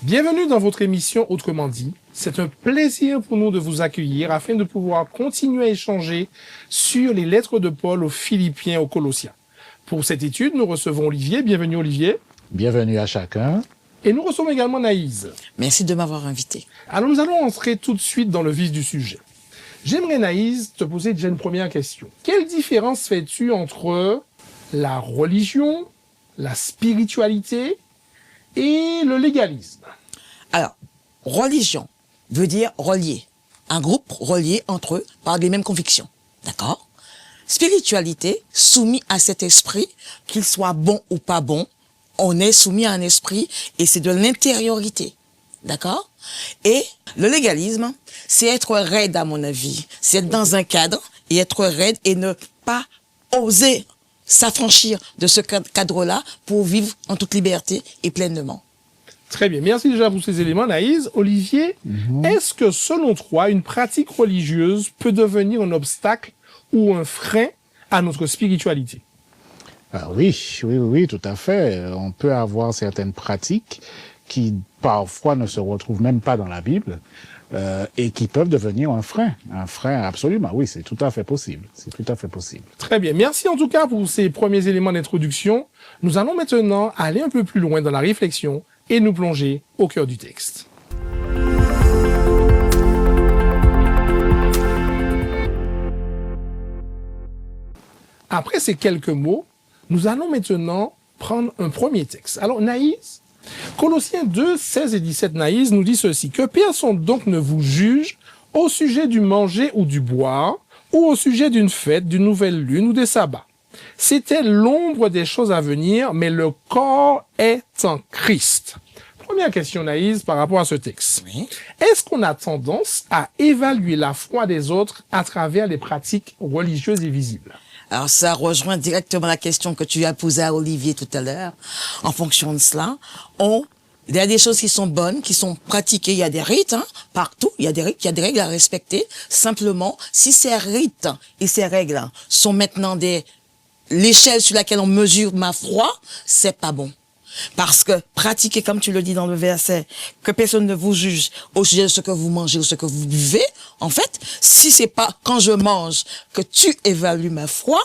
Bienvenue dans votre émission Autrement dit. C'est un plaisir pour nous de vous accueillir afin de pouvoir continuer à échanger sur les lettres de Paul aux Philippiens, aux Colossiens. Pour cette étude, nous recevons Olivier. Bienvenue Olivier. Bienvenue à chacun. Et nous recevons également Naïs. Merci de m'avoir invité. Alors nous allons entrer tout de suite dans le vif du sujet. J'aimerais Naïs te poser déjà une première question. Quelle différence fais-tu entre la religion, la spiritualité et le légalisme? Alors, religion veut dire relier. Un groupe relié entre eux par les mêmes convictions. D'accord? Spiritualité, soumis à cet esprit, qu'il soit bon ou pas bon, on est soumis à un esprit et c'est de l'intériorité. D'accord? Et le légalisme, c'est être raide à mon avis. C'est être dans un cadre et être raide et ne pas oser s'affranchir de ce cadre-là pour vivre en toute liberté et pleinement. Très bien. Merci déjà pour ces éléments, Naïs. Olivier, est-ce que selon toi, une pratique religieuse peut devenir un obstacle ou un frein à notre spiritualité? Ah oui, tout à fait. On peut avoir certaines pratiques qui parfois ne se retrouvent même pas dans la Bible et qui peuvent devenir un frein. Un frein, absolument. Oui, c'est tout à fait possible. C'est tout à fait possible. Très bien. Merci en tout cas pour ces premiers éléments d'introduction. Nous allons maintenant aller un peu plus loin dans la réflexion et nous plonger au cœur du texte. Après ces quelques mots, nous allons maintenant prendre un premier texte. Alors, Naïs, Colossiens 2, 16 et 17, Naïs nous dit ceci, « Que personne donc ne vous juge au sujet du manger ou du boire, ou au sujet d'une fête, d'une nouvelle lune ou des sabbats. C'était l'ombre des choses à venir, mais le corps est en Christ. » Première question, Naïs, par rapport à ce texte. Oui. Est-ce qu'on a tendance à évaluer la foi des autres à travers les pratiques religieuses et visibles? Alors ça rejoint directement la question que tu as posée à Olivier tout à l'heure. En fonction de cela, il y a des choses qui sont bonnes, qui sont pratiquées. Il y a des rites, partout. Il y a des rites, il y a des règles à respecter. Simplement, si ces rites et ces règles sont maintenant l'échelle sur laquelle on mesure ma foi, c'est pas bon. Parce que pratiquer, comme tu le dis dans le verset, que personne ne vous juge au sujet de ce que vous mangez ou ce que vous buvez, en fait, si c'est pas quand je mange que tu évalues ma foi,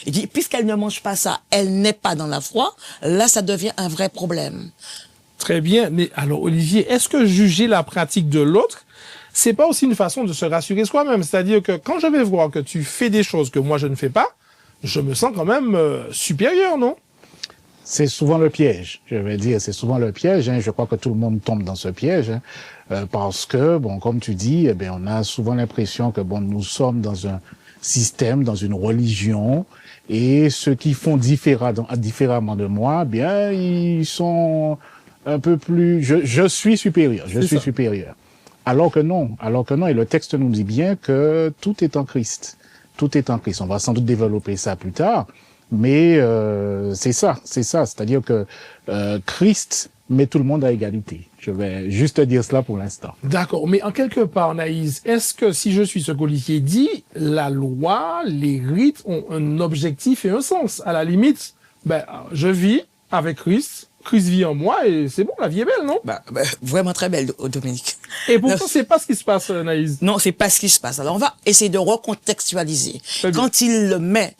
il dit, puisqu'elle ne mange pas ça, elle n'est pas dans la foi, là, ça devient un vrai problème. Très bien. Mais alors, Olivier, est-ce que juger la pratique de l'autre, c'est pas aussi une façon de se rassurer soi-même? C'est-à-dire que quand je vais voir que tu fais des choses que moi je ne fais pas, je me sens quand même supérieur, non? C'est souvent le piège, je vais dire. C'est souvent le piège. Je crois que tout le monde tombe dans ce piège. Parce que, comme tu dis, on a souvent l'impression que, nous sommes dans un système, dans une religion, et ceux qui font différemment de moi, ils sont un peu plus... Je suis supérieur, supérieur. Alors que non, et le texte nous dit bien que tout est en Christ. Tout est en Christ. On va sans doute développer ça plus tard. Mais c'est ça. C'est-à-dire que Christ met tout le monde à égalité. Je vais juste dire cela pour l'instant. D'accord, mais en quelque part, Naïs, est-ce que si je suis ce qu'Olivier dit, la loi, les rites ont un objectif et un sens? À la limite, je vis avec Christ, Christ vit en moi et c'est bon, la vie est belle, non? Vraiment très belle, Dominique. Et pourtant, c'est pas ce qui se passe, Naïs. Non, c'est pas ce qui se passe. Alors, on va essayer de recontextualiser. Quand il le met,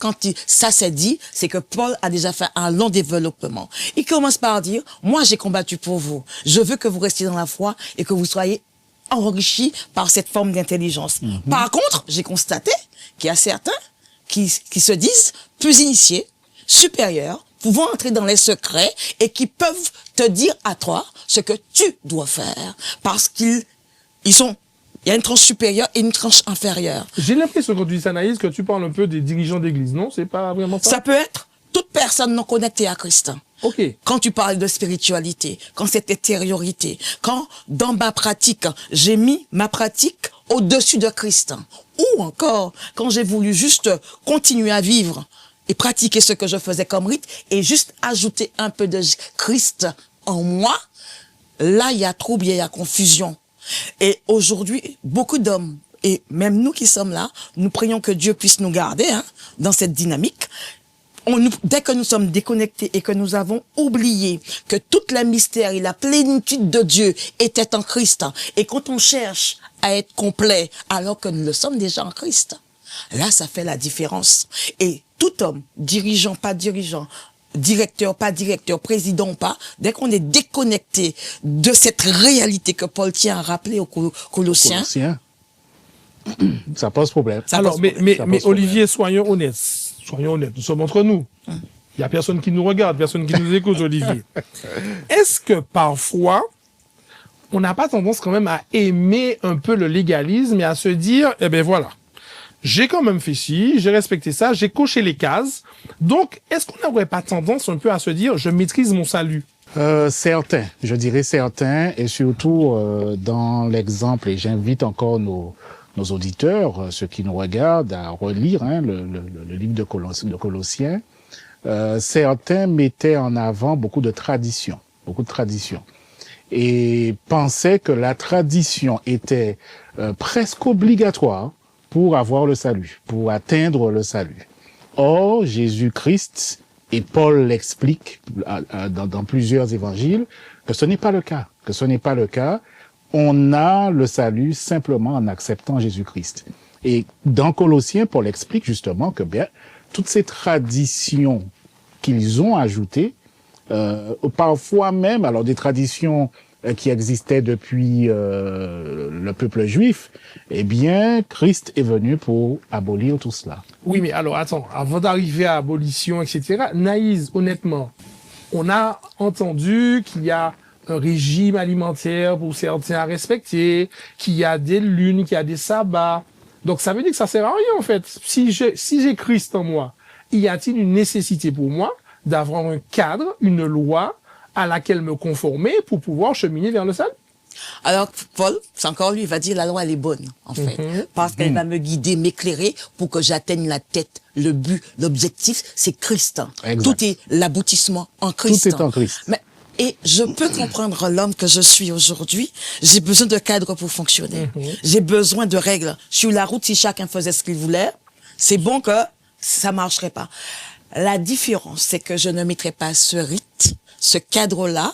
ça c'est dit, c'est que Paul a déjà fait un long développement. Il commence par dire, moi j'ai combattu pour vous. Je veux que vous restiez dans la foi et que vous soyez enrichis par cette forme d'intelligence. Par contre, j'ai constaté qu'il y a certains qui se disent plus initiés, supérieurs, pouvant entrer dans les secrets et qui peuvent te dire à toi ce que tu dois faire. Parce il y a une tranche supérieure et une tranche inférieure. J'ai l'impression quand tu dis ça, Naïs, que tu parles un peu des dirigeants d'église, non? C'est pas vraiment ça? Ça peut être toute personne non connectée à Christ. Ok. Quand tu parles de spiritualité, quand c'est intériorité, quand dans ma pratique, j'ai mis ma pratique au-dessus de Christ. Ou encore, quand j'ai voulu juste continuer à vivre et pratiquer ce que je faisais comme rite et juste ajouter un peu de Christ en moi, là, il y a trouble, il y a confusion. Et aujourd'hui, beaucoup d'hommes, et même nous qui sommes là, nous prions que Dieu puisse nous garder dans cette dynamique, dès que nous sommes déconnectés et que nous avons oublié que toute la mystère et la plénitude de Dieu était en Christ, et quand on cherche à être complet alors que nous le sommes déjà en Christ, là, ça fait la différence. Et tout homme, dirigeant, pas dirigeant, directeur, pas directeur, président, pas, dès qu'on est déconnecté de cette réalité que Paul tient à rappeler aux Colossiens, ça pose problème. Alors, mais Olivier, soyons honnêtes. Nous sommes entre nous. Il n'y a personne qui nous regarde, personne qui nous écoute, Olivier. Est-ce que parfois, on n'a pas tendance quand même à aimer un peu le légalisme et à se dire, eh ben voilà, j'ai quand même fait ci, j'ai respecté ça, j'ai coché les cases. Donc, est-ce qu'on n'aurait pas tendance un peu à se dire, je maîtrise mon salut? Certains, je dirais certains, et surtout dans l'exemple, et j'invite encore nos auditeurs, ceux qui nous regardent, à relire le livre de Colossiens. Certains mettaient en avant beaucoup de traditions, et pensaient que la tradition était presque obligatoire pour avoir le salut, pour atteindre le salut. Or, Jésus-Christ, et Paul l'explique dans plusieurs évangiles, que ce n'est pas le cas. On a le salut simplement en acceptant Jésus-Christ. Et dans Colossiens, Paul explique justement que bien toutes ces traditions qu'ils ont ajoutées, parfois même, alors des traditions qui existaient depuis le peuple juif, eh bien, Christ est venu pour abolir tout cela. Oui, mais alors, attends, avant d'arriver à abolition, etc., Naïs, honnêtement, on a entendu qu'il y a un régime alimentaire pour certains à respecter, qu'il y a des lunes, qu'il y a des sabbats. Donc, ça veut dire que ça sert à rien, en fait. Si j'ai Christ en moi, y a-t-il une nécessité pour moi d'avoir un cadre, une loi à laquelle me conformer pour pouvoir cheminer vers le salut? Alors, Paul, c'est encore lui, il va dire la loi, elle est bonne, en fait. Parce qu'elle va me guider, m'éclairer pour que j'atteigne la tête. Le but, l'objectif, c'est Christ. Exact. Tout est l'aboutissement en Christ. Tout est en Christ. Et je peux comprendre l'homme que je suis aujourd'hui. J'ai besoin de cadre pour fonctionner. J'ai besoin de règles. Sur la route, si chacun faisait ce qu'il voulait, c'est bon que ça marcherait pas. La différence, c'est que je ne mettrai pas ce rite, ce cadre-là,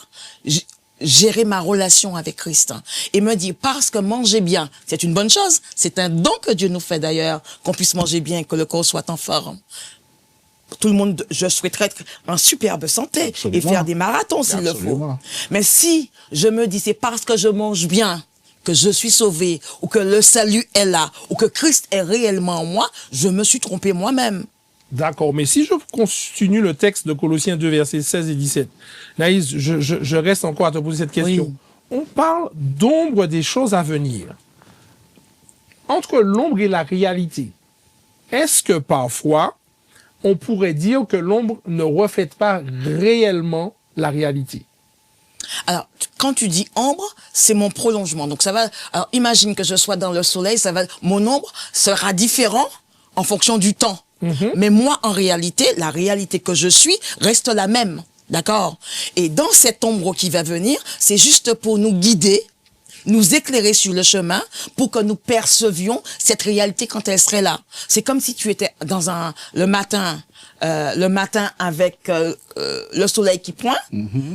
gérer ma relation avec Christ. Et me dire, parce que manger bien, c'est une bonne chose. C'est un don que Dieu nous fait d'ailleurs, qu'on puisse manger bien, que le corps soit en forme. Tout le monde, je souhaiterais être en superbe santé. Absolument. Et faire des marathons s'il le faut. Mais si je me dis, c'est parce que je mange bien que je suis sauvé, ou que le salut est là, ou que Christ est réellement en moi, je me suis trompé moi-même. D'accord, mais si je continue le texte de Colossiens 2, versets 16 et 17, Naïs, je reste encore à te poser cette question. Oui. On parle d'ombre des choses à venir. Entre l'ombre et la réalité, est-ce que parfois, on pourrait dire que l'ombre ne reflète pas réellement la réalité? Alors, quand tu dis ombre, c'est mon prolongement. Donc ça va. Alors, imagine que je sois dans le soleil, mon ombre sera différent en fonction du temps. Mais moi, en réalité, la réalité que je suis reste la même. D'accord? Et dans cette ombre qui va venir, c'est juste pour nous guider, nous éclairer sur le chemin pour que nous percevions cette réalité quand elle serait là. C'est comme si tu étais dans le matin avec le soleil qui pointe.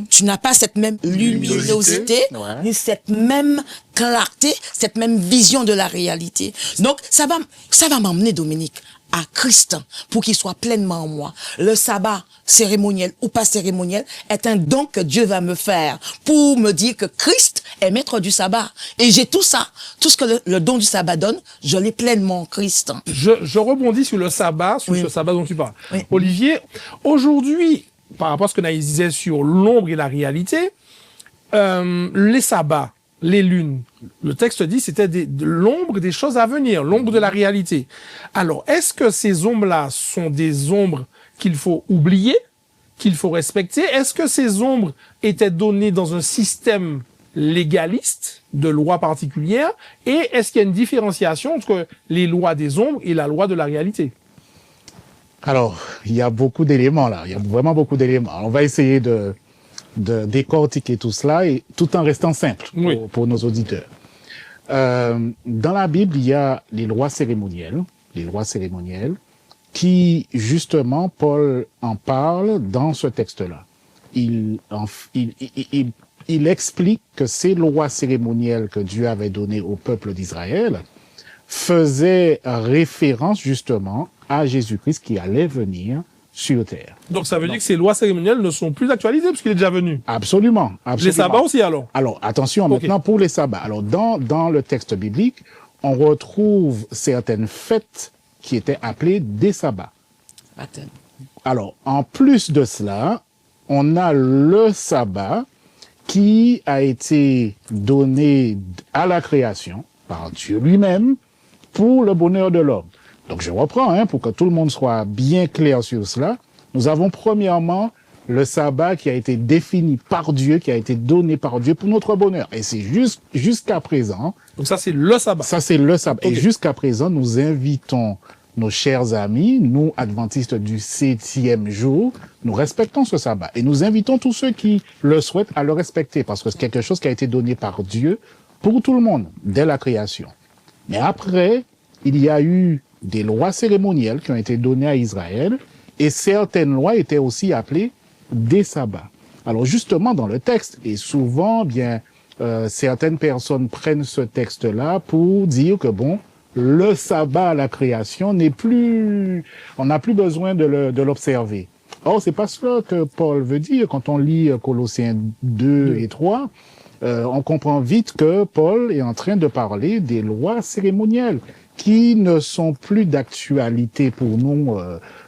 Tu n'as pas cette même luminosité, ni cette même clarté, cette même vision de la réalité. Donc, ça va m'emmener, Dominique, à Christ pour qu'il soit pleinement en moi. Le sabbat, cérémoniel ou pas cérémoniel, est un don que Dieu va me faire pour me dire que Christ est maître du sabbat. Et j'ai tout ça. Tout ce que le don du sabbat donne, je l'ai pleinement en Christ. Je rebondis sur le sabbat, ce sabbat dont tu parles. Oui. Olivier, aujourd'hui, par rapport à ce que Naïs disait sur l'ombre et la réalité, les sabbats, les lunes, le texte dit c'était de l'ombre des choses à venir, l'ombre de la réalité. Alors, est-ce que ces ombres-là sont des ombres qu'il faut oublier, qu'il faut respecter? Est-ce que ces ombres étaient données dans un système légaliste de lois particulières? Et est-ce qu'il y a une différenciation entre les lois des ombres et la loi de la réalité? Alors, il y a beaucoup d'éléments là, il y a vraiment beaucoup d'éléments. On va essayer de décortiquer tout cela, et tout en restant simple pour nos auditeurs. Dans la Bible, il y a les lois cérémonielles, qui, justement, Paul en parle dans ce texte-là. Il explique que ces lois cérémonielles que Dieu avait données au peuple d'Israël faisaient référence, justement, à Jésus-Christ qui allait venir sur terre. Donc ça veut dire que ces lois cérémonielles ne sont plus actualisées puisqu'il est déjà venu. Absolument, absolument. Les sabbats aussi alors. Alors, attention maintenant pour les sabbats. Alors, dans le texte biblique, on retrouve certaines fêtes qui étaient appelées des sabbats. Attends. Alors, en plus de cela, on a le sabbat qui a été donné à la création par Dieu lui-même pour le bonheur de l'homme. Donc, je reprends, pour que tout le monde soit bien clair sur cela. Nous avons premièrement le sabbat qui a été défini par Dieu, qui a été donné par Dieu pour notre bonheur. Et c'est jusqu'à présent. Donc ça, c'est le sabbat. Ça, c'est le sabbat. Okay. Et jusqu'à présent, nous invitons nos chers amis, nous, adventistes du 7e jour, nous respectons ce sabbat. Et nous invitons tous ceux qui le souhaitent à le respecter, parce que c'est quelque chose qui a été donné par Dieu pour tout le monde, dès la création. Mais après, il y a eu des lois cérémonielles qui ont été données à Israël, et certaines lois étaient aussi appelées des sabbats. Alors justement, dans le texte, et souvent, certaines personnes prennent ce texte-là pour dire que le sabbat à la création n'est plus, on n'a plus besoin de l'observer. Or, c'est pas cela que Paul veut dire. Quand on lit Colossiens 2 et 3, on comprend vite que Paul est en train de parler des lois cérémonielles qui ne sont plus d'actualité pour nous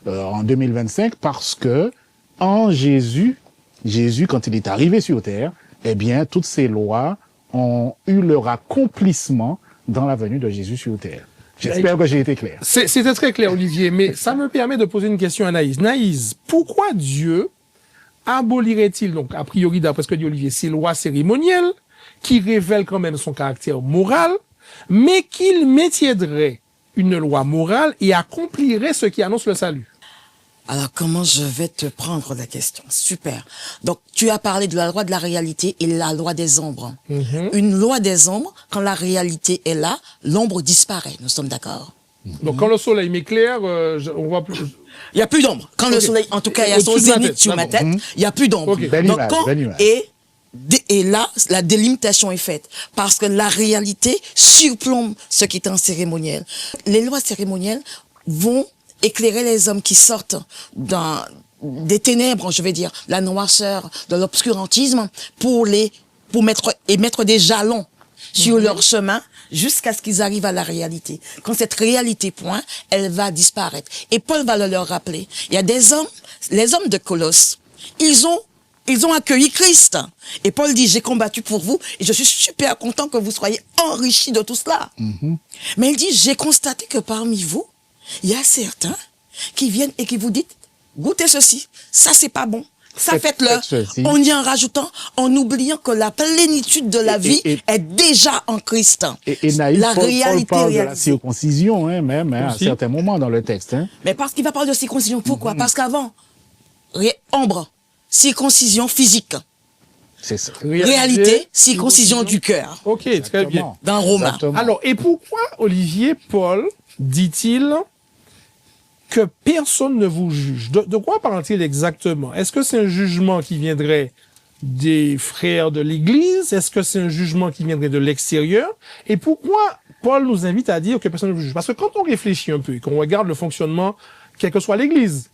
en 2025 parce que en Jésus, quand il est arrivé sur terre, toutes ces lois ont eu leur accomplissement dans la venue de Jésus sur terre. J'espère que j'ai été clair. C'était très clair, Olivier, mais ça me permet de poser une question à Naïs. Naïs, pourquoi Dieu abolirait-il, donc, a priori, d'après ce que dit Olivier, ces lois cérémonielles qui révèlent quand même son caractère moral, mais qu'il métiéderait une loi morale et accomplirait ce qui annonce le salut? Alors, comment je vais te prendre la question? Super. Donc, tu as parlé de la loi de la réalité et la loi des ombres. Une loi des ombres, quand la réalité est là, l'ombre disparaît. Nous sommes d'accord? Donc, quand le soleil m'éclaire, on voit plus... Il n'y a plus d'ombre. Quand le soleil, en tout cas, il y a son zénith sur ma tête, il n'y a plus d'ombre. Belle Donc, image. Et là, la délimitation est faite. Parce que la réalité surplombe ce qui est en cérémoniel. Les lois cérémonielles vont éclairer les hommes qui sortent des ténèbres, je vais dire, la noirceur, de l'obscurantisme, pour mettre des jalons sur leur chemin jusqu'à ce qu'ils arrivent à la réalité. Quand cette réalité pointe, elle va disparaître. Et Paul va leur rappeler. Il y a des hommes, les hommes de Colosse, ils ont accueilli Christ. Et Paul dit, j'ai combattu pour vous et je suis super content que vous soyez enrichis de tout cela. Mais il dit, j'ai constaté que parmi vous, il y a certains qui viennent et qui vous disent, goûtez ceci, ça c'est pas bon, ça faites-le, en y en rajoutant, en oubliant que la plénitude de la vie est déjà en Christ. Et Naïs, Paul parle de la circoncision, même, à un certain moment dans le texte. Mais parce qu'il va parler de circoncision, pourquoi? Parce qu'avant, ombre, circoncision physique. C'est ça. Réalité, circoncision du cœur. Ok, très bien. Dans Romains. Exactement. Alors, et pourquoi, Olivier, Paul, dit-il que personne ne vous juge? De quoi parle-t-il exactement? Est-ce que c'est un jugement qui viendrait des frères de l'Église? Est-ce que c'est un jugement qui viendrait de l'extérieur? Et pourquoi Paul nous invite à dire que personne ne vous juge? Parce que quand on réfléchit un peu et qu'on regarde le fonctionnement, quelle que soit l'Église,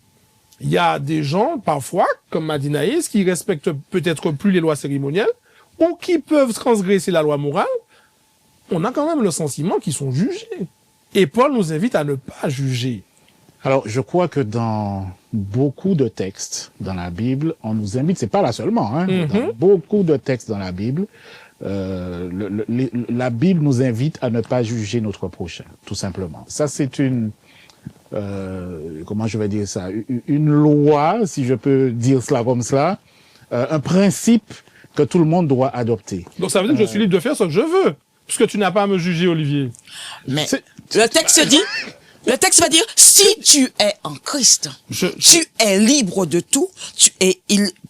il y a des gens, parfois, comme m'a dit Naïs, qui respectent peut-être plus les lois cérémonielles ou qui peuvent transgresser la loi morale. On a quand même le sentiment qu'ils sont jugés. Et Paul nous invite à ne pas juger. Alors, je crois que dans beaucoup de textes dans la Bible, on nous invite, c'est pas là seulement, dans beaucoup de textes dans la Bible, la Bible nous invite à ne pas juger notre prochain, tout simplement. Ça, c'est comment je vais dire ça, une loi, si je peux dire cela comme cela, un principe que tout le monde doit adopter. Donc ça veut dire que je suis libre de faire ce que je veux, puisque tu n'as pas à me juger, Olivier. Mais le texte dit, le texte va dire, si tu es en Christ, tu es libre de tout.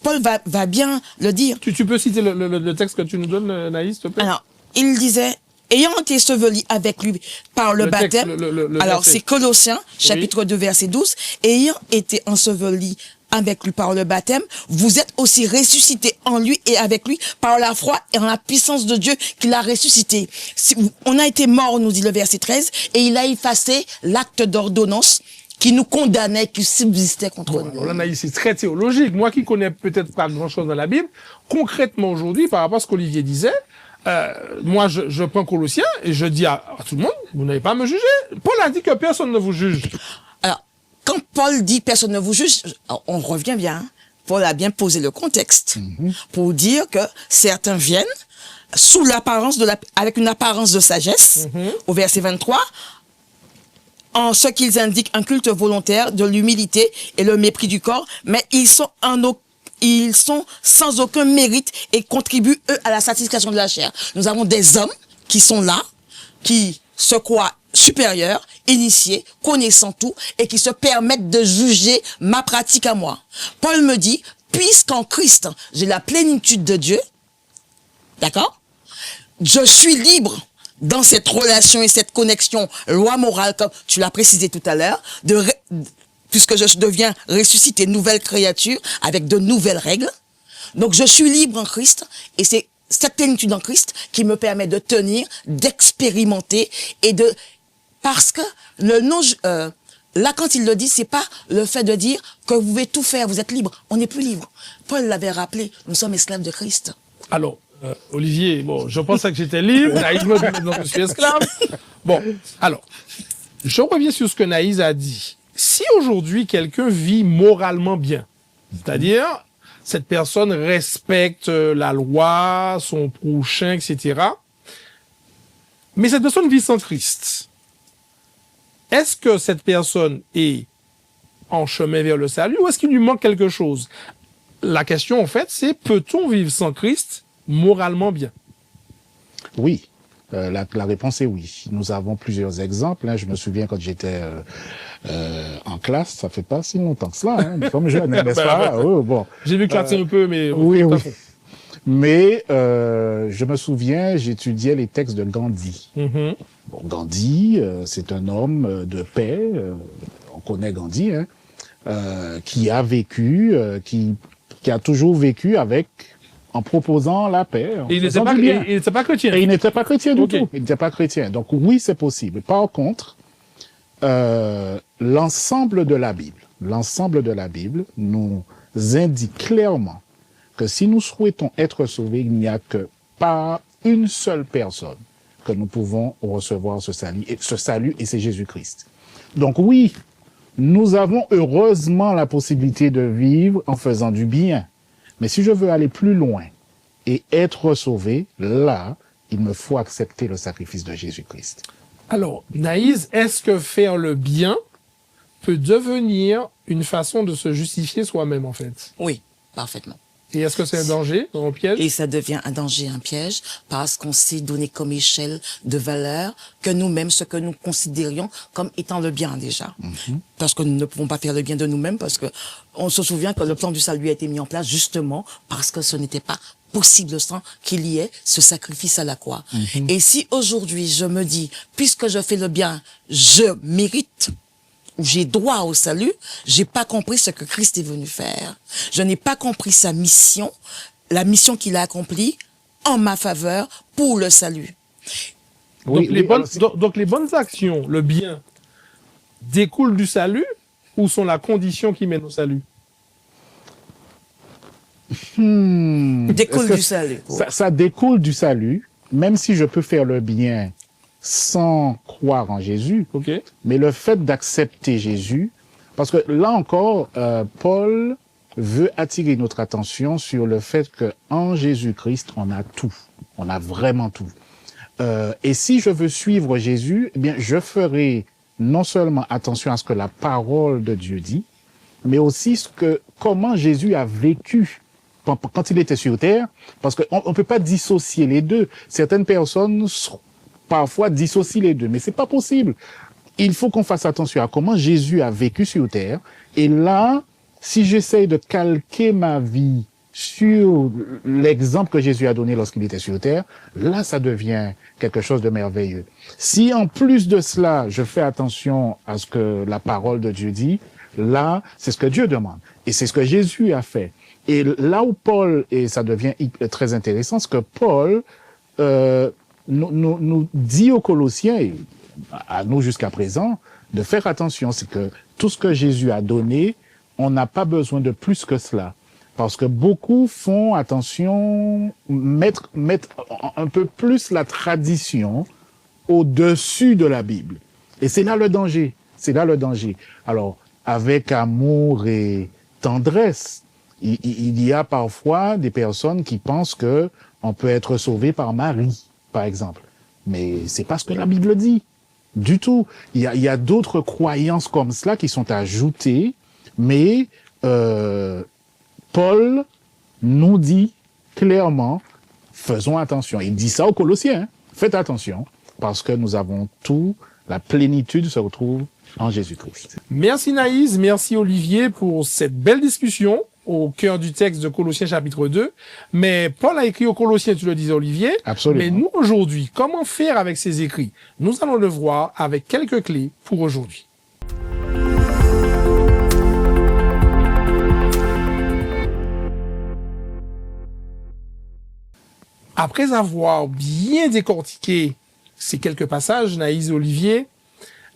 Paul va bien le dire. Tu peux citer le texte que tu nous donnes, Naïs, s'il te plaît? Alors, il disait, ayant été enseveli avec lui par le texte, baptême. le Alors, verset. c'est Colossiens, chapitre 2, verset 12. Ayant été enseveli avec lui par le baptême, vous êtes aussi ressuscités en lui et avec lui par la foi et en la puissance de Dieu qui l'a ressuscité. On a été mort, nous dit le verset 13, et il a effacé l'acte d'ordonnance qui nous condamnait, qui subsistait contre nous. Alors là, Naïs, c'est très théologique. Moi qui connais peut-être pas grand-chose dans la Bible, concrètement aujourd'hui, par rapport à ce qu'Olivier disait, moi, je prends Colossiens et je dis à tout le monde, vous n'avez pas à me juger. Paul a dit que personne ne vous juge. Alors, quand Paul dit personne ne vous juge, on revient bien. Hein. Paul a bien posé le contexte pour dire que certains viennent sous l'apparence avec une apparence de sagesse, au verset 23, en ce qu'ils indiquent un culte volontaire de l'humilité et le mépris du corps, mais ils sont sans aucun mérite et contribuent, eux, à la satisfaction de la chair. Nous avons des hommes qui sont là, qui se croient supérieurs, initiés, connaissant tout, et qui se permettent de juger ma pratique à moi. Paul me dit, puisqu'en Christ, j'ai la plénitude de Dieu, d'accord? Je suis libre dans cette relation et cette connexion loi morale, comme tu l'as précisé tout à l'heure, puisque je deviens ressuscité, nouvelle créature, avec de nouvelles règles. Donc, je suis libre en Christ, et c'est cette plénitude en Christ qui me permet de tenir, d'expérimenter, parce que là, quand il le dit, c'est pas le fait de dire que vous pouvez tout faire, vous êtes libre. On n'est plus libre. Paul l'avait rappelé, nous sommes esclaves de Christ. Alors, Olivier, bon, je pensais que j'étais libre, Naïs me dit maintenant que je suis esclave. Bon, alors, je reviens sur ce que Naïs a dit. Si aujourd'hui quelqu'un vit moralement bien, c'est-à-dire cette personne respecte la loi, son prochain, etc., mais cette personne vit sans Christ, est-ce que cette personne est en chemin vers le salut ou est-ce qu'il lui manque quelque chose? La question, en fait, c'est peut-on vivre sans Christ moralement bien? Oui. La réponse est oui. Nous avons plusieurs exemples. Hein. Je me souviens quand j'étais en classe, ça fait pas si longtemps que cela. Hein. Nous sommes jeunes, n'est-ce pas? Oh, bon. J'ai vu que là, un peu, mais... Oui, oui. Mais je me souviens, j'étudiais les textes de Gandhi. Bon, Gandhi, c'est un homme de paix. On connaît Gandhi, hein, qui a vécu, qui a toujours vécu en proposant la paix. Il n'était pas chrétien. Et il n'était pas chrétien du tout. Il n'était pas chrétien. Donc oui, c'est possible. Par contre, l'ensemble de la Bible nous indique clairement que si nous souhaitons être sauvés, il n'y a que par une seule personne que nous pouvons recevoir ce salut, et c'est Jésus-Christ. Donc oui, nous avons heureusement la possibilité de vivre en faisant du bien. Mais si je veux aller plus loin et être sauvé, là, il me faut accepter le sacrifice de Jésus-Christ. Alors, Naïs, est-ce que faire le bien peut devenir une façon de se justifier soi-même, en fait? Oui, parfaitement. Et est-ce que c'est un danger, un piège? Et ça devient un danger, un piège, parce qu'on s'est donné comme échelle de valeur que nous-mêmes, ce que nous considérions comme étant le bien déjà. Parce que nous ne pouvons pas faire le bien de nous-mêmes, parce que on se souvient que le plan du salut a été mis en place justement parce que ce n'était pas possible sans qu'il y ait ce sacrifice à la croix. Et si aujourd'hui je me dis, puisque je fais le bien, je mérite, j'ai droit au salut, j'ai pas compris ce que Christ est venu faire. Je n'ai pas compris sa mission, la mission qu'il a accomplie en ma faveur pour le salut. Oui, donc les bonnes actions, le bien, découlent du salut ou sont la condition qui mène au salut? Découle du salut. Ça découle du salut, même si je peux faire le bien sans croire en Jésus. Mais le fait d'accepter Jésus, parce que là encore, Paul veut attirer notre attention sur le fait que en Jésus-Christ, on a tout. On a vraiment tout. Et si je veux suivre Jésus, eh bien, je ferai non seulement attention à ce que la parole de Dieu dit, mais aussi comment Jésus a vécu quand il était sur terre, parce qu'on ne peut pas dissocier les deux. Certaines personnes parfois dissocient les deux, mais c'est pas possible. Il faut qu'on fasse attention à comment Jésus a vécu sur terre. Et là, si j'essaye de calquer ma vie sur l'exemple que Jésus a donné lorsqu'il était sur terre, là, ça devient quelque chose de merveilleux. Si en plus de cela, je fais attention à ce que la parole de Dieu dit, là, c'est ce que Dieu demande. Et c'est ce que Jésus a fait. Et là où Paul, et ça devient très intéressant, c'est que Paul nous dit aux Colossiens, et à nous jusqu'à présent, de faire attention. C'est que tout ce que Jésus a donné, on n'a pas besoin de plus que cela. Parce que beaucoup font attention, mettre un peu plus la tradition au-dessus de la Bible. Et c'est là le danger. C'est là le danger. Alors, avec amour et tendresse, il y a parfois des personnes qui pensent que on peut être sauvé par Marie, par exemple. Mais c'est pas ce que la Bible dit. Du tout. Il y a d'autres croyances comme cela qui sont ajoutées, mais Paul nous dit clairement, faisons attention. Il dit ça aux Colossiens, hein. Faites attention, parce que nous avons tout, la plénitude se retrouve en Jésus-Christ. Merci Naïs, merci Olivier pour cette belle discussion au cœur du texte de Colossiens chapitre 2. Mais Paul a écrit aux Colossiens, tu le disais Olivier. Absolument. Mais nous aujourd'hui, comment faire avec ces écrits? Nous allons le voir avec quelques clés pour aujourd'hui. Après avoir bien décortiqué ces quelques passages, Naïs et Olivier,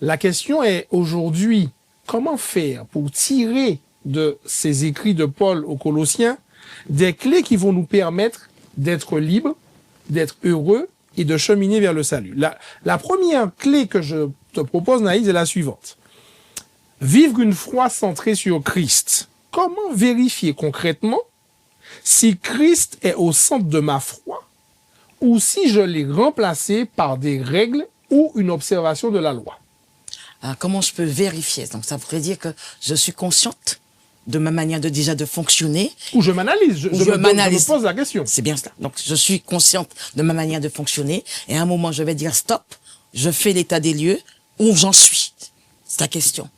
la question est aujourd'hui, comment faire pour tirer de ces écrits de Paul aux Colossiens des clés qui vont nous permettre d'être libres, d'être heureux et de cheminer vers le salut. La première clé que je te propose, Naïs, est la suivante. Vivre une foi centrée sur Christ. Comment vérifier concrètement si Christ est au centre de ma foi ou si je l'ai remplacé par des règles ou une observation de la loi? Alors, comment je peux vérifier? Donc, ça voudrait dire que je suis consciente de ma manière de fonctionner. Ou je m'analyse, je me pose la question. C'est bien cela. Donc, je suis consciente de ma manière de fonctionner. Et à un moment, je vais dire stop. Je fais l'état des lieux. Où j'en suis? C'est la question.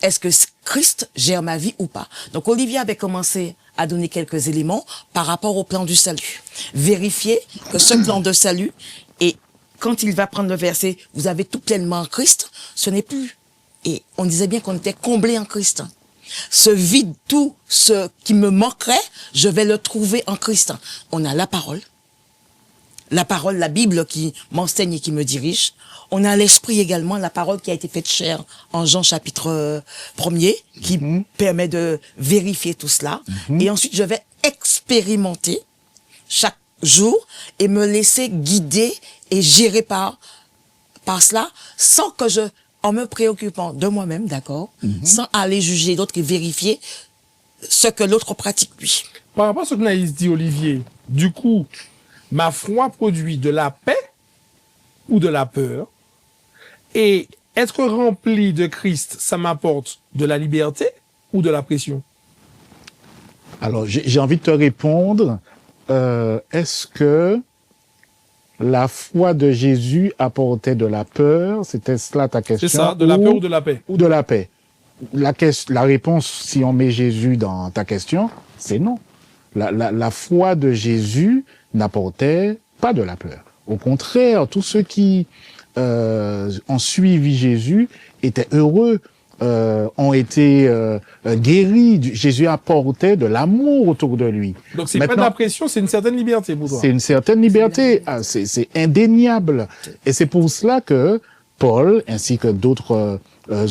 Est-ce que Christ gère ma vie ou pas? Donc, Olivier avait commencé à donner quelques éléments par rapport au plan du salut. Vérifier que ce plan de salut, et quand il va prendre le verset, vous avez tout pleinement en Christ, ce n'est plus. Et on disait bien qu'on était comblé en Christ. Ce vide, tout ce qui me manquerait, je vais le trouver en Christ. On a la parole, la Bible qui m'enseigne et qui me dirige. On a l'esprit également, la parole qui a été faite chair en Jean chapitre 1er, qui permet de vérifier tout cela. Et ensuite, je vais expérimenter chaque jour et me laisser guider et gérer par cela, sans que en me préoccupant de moi-même, d'accord, sans aller juger l'autre et vérifier ce que l'autre pratique lui. Par rapport à ce que Naïs dit, Olivier, du coup, ma foi produit de la paix ou de la peur, et être rempli de Christ, ça m'apporte de la liberté ou de la pression? Alors, j'ai envie de te répondre, est-ce que la foi de Jésus apportait de la peur? C'était cela ta question? C'est ça, de la peur ou de la paix? Ou de la paix. La réponse, si on met Jésus dans ta question, c'est non. La foi de Jésus n'apportait pas de la peur. Au contraire, tous ceux qui ont suivi Jésus étaient heureux, ont été guéris. Jésus apportait de l'amour autour de lui. Donc c'est pas de la pression, c'est une certaine liberté pour toi. C'est une certaine liberté. C'est indéniable. Et c'est pour cela que Paul, ainsi que d'autres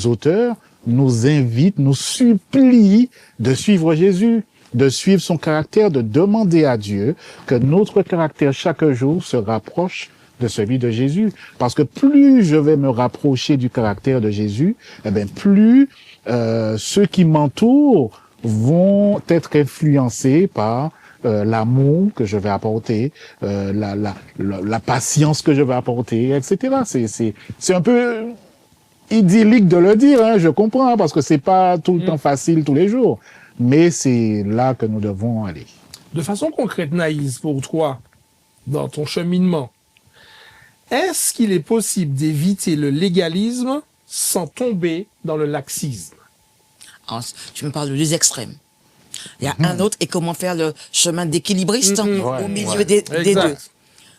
auteurs, nous invitent, nous supplient de suivre Jésus, de suivre son caractère, de demander à Dieu que notre caractère chaque jour se rapproche de celui de Jésus. Parce que plus je vais me rapprocher du caractère de Jésus, eh bien, plus ceux qui m'entourent vont être influencés par l'amour que je vais apporter, la patience que je vais apporter, etc. C'est un peu idyllique de le dire, hein, je comprends, parce que c'est pas tout le temps facile tous les jours. Mais c'est là que nous devons aller. De façon concrète, Naïs, pour toi, dans ton cheminement, est-ce qu'il est possible d'éviter le légalisme sans tomber dans le laxisme? Alors, tu me parles de deux extrêmes. Il y a un autre, et comment faire le chemin d'équilibriste au milieu des deux. Exact.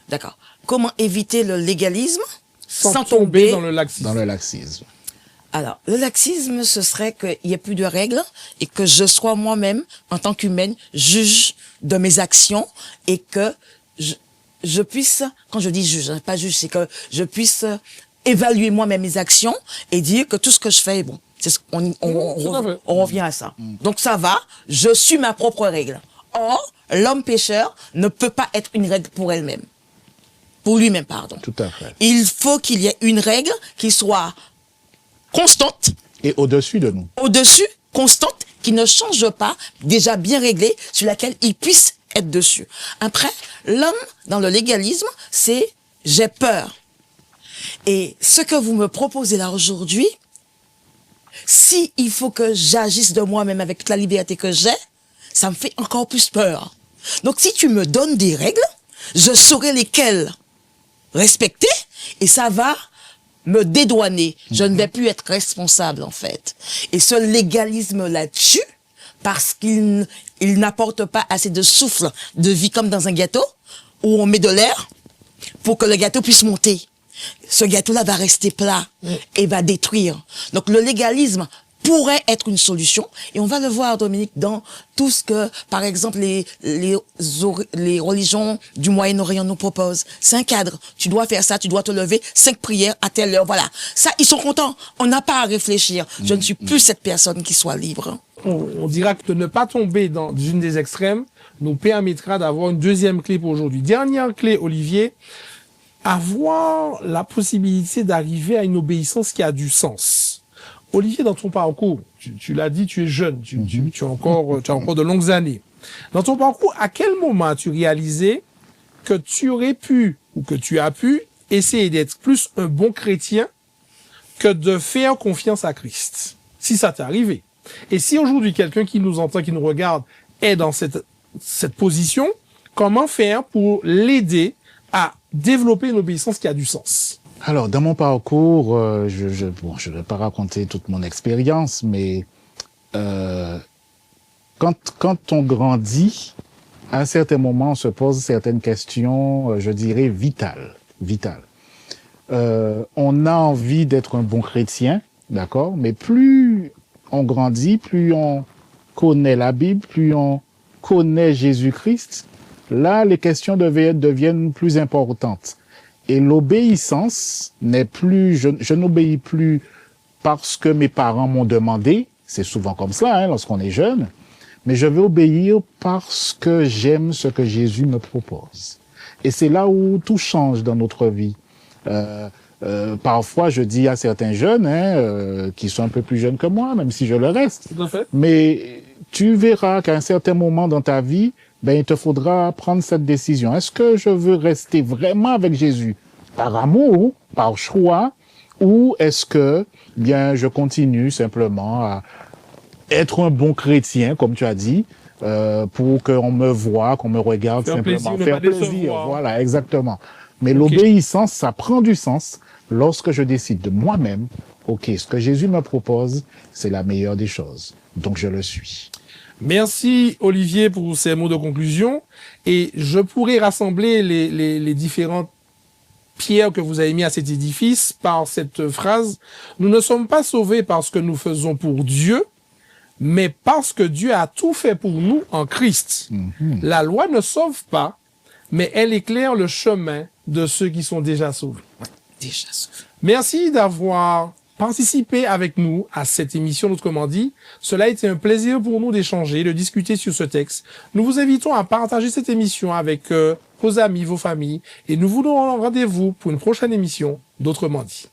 D'accord. Comment éviter le légalisme Sans tomber dans le laxisme. Dans le laxisme. Alors, le laxisme, ce serait qu'il n'y ait plus de règles et que je sois moi-même, en tant qu'humaine, juge de mes actions et que je puisse, quand je dis juge, pas juge, c'est que je puisse évaluer moi-même mes actions et dire que tout ce que je fais est bon. On revient à ça. Donc ça va, je suis ma propre règle. Or, l'homme pécheur ne peut pas être une règle pour elle-même. Pour lui-même, pardon. Tout à fait. Il faut qu'il y ait une règle qui soit constante. Et au-dessus de nous. Au-dessus, constante, qui ne change pas, déjà bien réglée, sur laquelle il puisse être dessus. Après, l'homme, dans le légalisme, c'est « j'ai peur ». Et ce que vous me proposez là aujourd'hui, si il faut que j'agisse de moi-même avec toute la liberté que j'ai, ça me fait encore plus peur. Donc si tu me donnes des règles, je saurai lesquelles respecter et ça va me dédouaner. Je ne vais plus être responsable en fait. Et ce légalisme là-dessus, parce qu'il n'apporte pas assez de souffle de vie comme dans un gâteau, où on met de l'air pour que le gâteau puisse monter. Ce gâteau-là va rester plat et va détruire. Donc le légalisme pourrait être une solution. Et on va le voir, Dominique, dans tout ce que, par exemple, les religions du Moyen-Orient nous proposent. C'est un cadre. Tu dois faire ça, tu dois te lever, 5 prières à telle heure. Voilà. Ça, ils sont contents. On n'a pas à réfléchir. Je ne suis plus cette personne qui soit libre. On dira que de ne pas tomber dans une des extrêmes nous permettra d'avoir une deuxième clé pour aujourd'hui. Dernière clé, Olivier, avoir la possibilité d'arriver à une obéissance qui a du sens. Olivier, dans ton parcours, tu l'as dit, tu es jeune, tu as encore de longues années. Dans ton parcours, à quel moment as-tu réalisé que tu aurais pu, ou que tu as pu, essayer d'être plus un bon chrétien que de faire confiance à Christ? Si ça t'est arrivé. Et si aujourd'hui, quelqu'un qui nous entend, qui nous regarde, est dans cette position, comment faire pour l'aider à développer une obéissance qui a du sens? Alors, dans mon parcours, je vais pas raconter toute mon expérience, mais quand on grandit, à un certain moment, on se pose certaines questions, je dirais vitales. On a envie d'être un bon chrétien, d'accord, mais plus on grandit, plus on connaît la Bible, plus on connaît Jésus-Christ, là, les questions deviennent plus importantes. Et l'obéissance n'est plus, je n'obéis plus parce que mes parents m'ont demandé, c'est souvent comme ça, lorsqu'on est jeune, mais je vais obéir parce que j'aime ce que Jésus me propose. Et c'est là où tout change dans notre vie. Parfois, je dis à certains jeunes, qui sont un peu plus jeunes que moi, même si je le reste, Tout à fait. mais tu verras qu'à un certain moment dans ta vie, il te faudra prendre cette décision. Est-ce que je veux rester vraiment avec Jésus par amour, par choix, ou est-ce que, je continue simplement à être un bon chrétien, comme tu as dit, pour qu'on me voie, qu'on me regarde simplement, faire plaisir. Voilà, exactement. Mais l'obéissance, ça prend du sens lorsque je décide de moi-même, ce que Jésus me propose, c'est la meilleure des choses. Donc je le suis. Merci Olivier pour ces mots de conclusion et je pourrais rassembler les différentes pierres que vous avez mis à cet édifice par cette phrase. Nous ne sommes pas sauvés parce que nous faisons pour Dieu, mais parce que Dieu a tout fait pour nous en Christ. La loi ne sauve pas, mais elle éclaire le chemin de ceux qui sont déjà sauvés. Déjà sauvés. Merci d'avoir participé avec nous à cette émission, autrement dit. Cela a été un plaisir pour nous d'échanger, de discuter sur ce texte. Nous vous invitons à partager cette émission avec vos amis, vos familles, et nous vous donnons rendez-vous pour une prochaine émission d'Autrement dit.